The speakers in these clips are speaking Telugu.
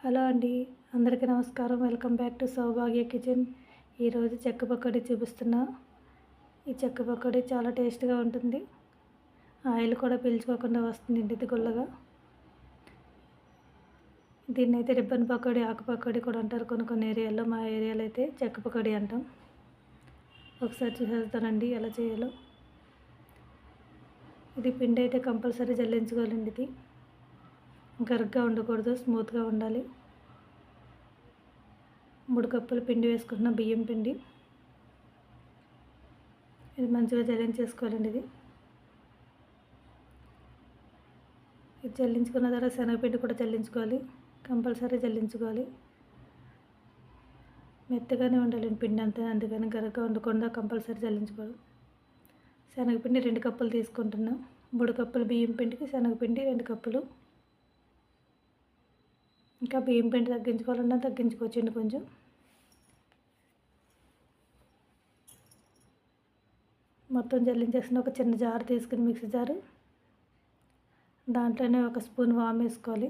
హలో అండి, అందరికీ నమస్కారం. Welcome back to Saubhagya kitchen. ఈరోజు చెక్క పకోడీ చూపిస్తున్నా. ఈ చెక్క పకోడీ చాలా టేస్ట్గా ఉంటుంది. ఆయిల్ కూడా పీల్చుకోకుండా వస్తుంది ఇంటిది గుల్లగా. దీన్ని అయితే రిబ్బన్ పకోడీ, ఆకు పకోడీ కూడా అంటారు కొన్ని ఏరియాల్లో. మా ఏరియాలో అయితే చెక్క పకోడీ అంటాం. ఒకసారి చూసేస్తానండి ఎలా చేయాలో. ఇది పిండి అయితే కంపల్సరీ జల్లించుకోవాలండి. ఇది గరుగ్గా ఉండకూడదు, స్మూత్గా ఉండాలి. 3 కప్పులు పిండి వేసుకుంటున్న బియ్యం పిండి. ఇది మంచిగా జల్లించేసుకోవాలండి. ఇది జల్లించుకున్న తర్వాత శనగపిండి కూడా జల్లించుకోవాలి, కంపల్సరీ జల్లించుకోవాలి. మెత్తగానే ఉండాలండి పిండి అంతా, అందుకని గరుగ్గా ఉండకుండా కంపల్సరీ జల్లించుకోవాలి. శనగపిండి 2 కప్పులు తీసుకుంటున్నా. 3 కప్పులు బియ్యం పిండికి శనగపిండి 2 కప్పులు. ఇంకా బియ్యం పిండి తగ్గించుకోవాలన్నా తగ్గించుకోవచ్చండి కొంచెం. మొత్తం జల్లించేసిన ఒక చిన్న జారు తీసుకుని, మిక్సీ జారు, దాంట్లోనే 1 స్పూన్ వాము వేసుకోవాలి.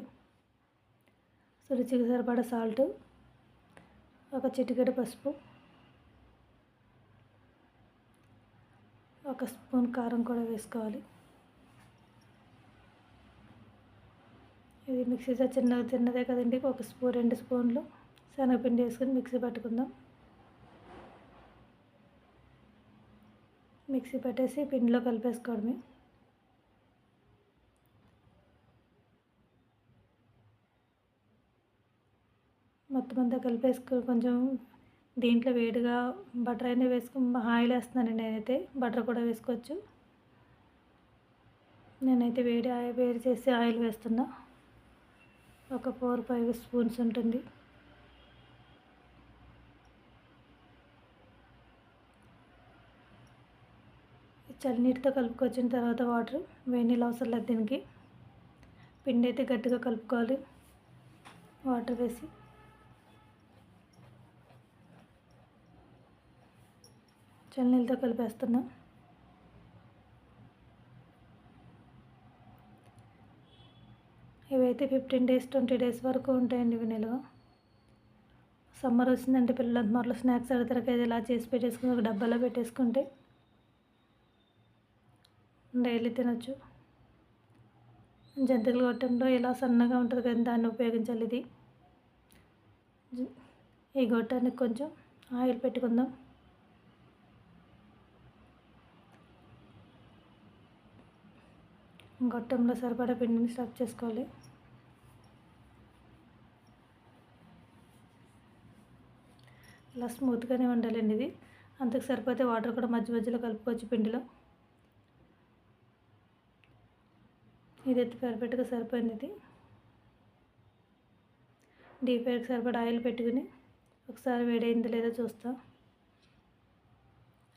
రుచికి సరిపడా సాల్ట్, 1 చిటికెడు పసుపు, 1 స్పూన్ కారం కూడా వేసుకోవాలి. ఇది మిక్సీ జార్ చిన్నదే కదండి, 1 స్పూన్ 2 స్పూన్లు శనగపిండి వేసుకొని మిక్సీ పట్టుకుందాం. మిక్సీ పట్టేసి పిండిలో కలిపేసుకోవడమే. మొత్తం అంతా కలిపేసుకొని కొంచెం దీంట్లో వేడిగా బటర్ అయినా వేసుకుని ఆయిల్ వేస్తున్నానండి. నేనైతే బటర్ కూడా వేసుకోవచ్చు. నేనైతే వేడి చేసి ఆయిల్ వేస్తున్నా. ఒక 4-5 స్పూన్స్ ఉంటుంది. చల్లనీటితో కలుపుకొచ్చిన తర్వాత వాటర్, వేడి నీళ్ళు అవసరం లేదు దీనికి. పిండి అయితే గట్టిగా కలుపుకోవాలి వాటర్ వేసి. చల్లనీళ్ళతో కలిపేస్తున్నా. ఇవైతే 15 days 20 days వరకు ఉంటాయండి ఇవి నిల్వ. సమ్మర్ వచ్చిందంటే పిల్లలు మరలో స్నాక్స్ అడుగుతారు కదా, ఇలా చేసి పెట్టేసుకుని ఒక డబ్బాలో పెట్టేసుకుంటే డైలీ తినొచ్చు. జంతికలు గొట్టంలో ఇలా సన్నగా ఉంటుంది కదా, దాన్ని ఉపయోగించాలి. ఇది ఈ గొట్టానికి కొంచెం ఆయిల్ పెట్టుకుందాం. గొట్టంలో సరిపడా పిండిని స్టఫ్ చేసుకోవాలి. ఇలా స్మూత్గానే ఉండాలండి ఇది. అంతకు సరిపోతే వాటర్ కూడా మధ్య మధ్యలో కలుపుకోవచ్చు పిండిలో. ఇదైతే పర్ఫెక్ట్గా సరిపోయింది. ఇది డీప్ ఫ్రైకి సరిపడా ఆయిల్ పెట్టుకుని ఒకసారి వేడైందో లేదో చూస్తా.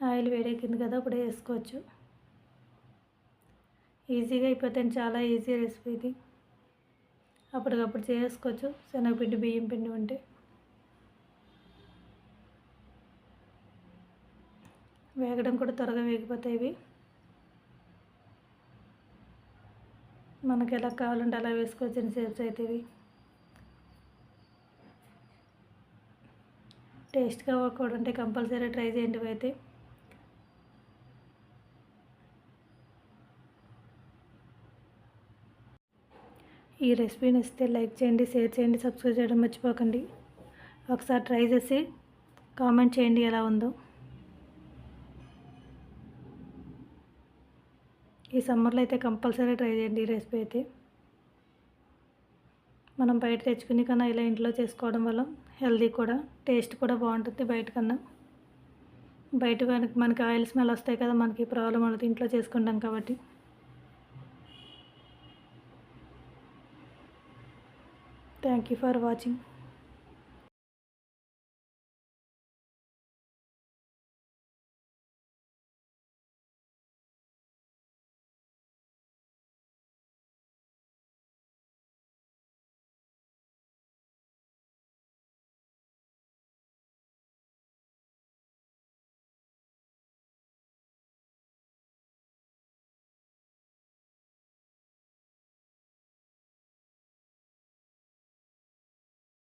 ఆయిల్ వేడెక్కింది కదా, అప్పుడే వేసుకోవచ్చు. ఈజీగా అయిపోతుంది, చాలా ఈజీ రెసిపీ ఇది. అప్పటికప్పుడు చేసుకోవచ్చు శనగపిండి బియ్యం పిండి ఉంటే. వేగడం కూడా త్వరగా వేగిపోతాయి ఇవి. మనకి ఎలా కావాలంటే అలా వేసుకోవచ్చు షేప్స్ అయితే. ఇవి టేస్ట్గా కూడా ఉంటే కంపల్సరీ ట్రై చేయండి. అయితే ఈ రెసిపీ నచ్చితే లైక్ చేయండి, షేర్ చేయండి, సబ్స్క్రైబ్ చేయడం మర్చిపోకండి. ఒకసారి ట్రై చేసి కామెంట్ చేయండి ఎలా ఉందో. ఈ సమ్మర్లో అయితే కంపల్సరీ ట్రై చేయండి ఈ రెసిపీ అయితే. మనం బయట తెచ్చుకుని కన్నా ఇలా ఇంట్లో చేసుకోవడం వల్ల హెల్దీ కూడా, టేస్ట్ కూడా బాగుంటుంది బయట కన్నా. బయట మనకి ఆయిల్ స్మెల్ వస్తాయి కదా, మనకి ప్రాబ్లం అవుతుంది ఇంట్లో చేసుకుంటాం కాబట్టి. Thank you for watching.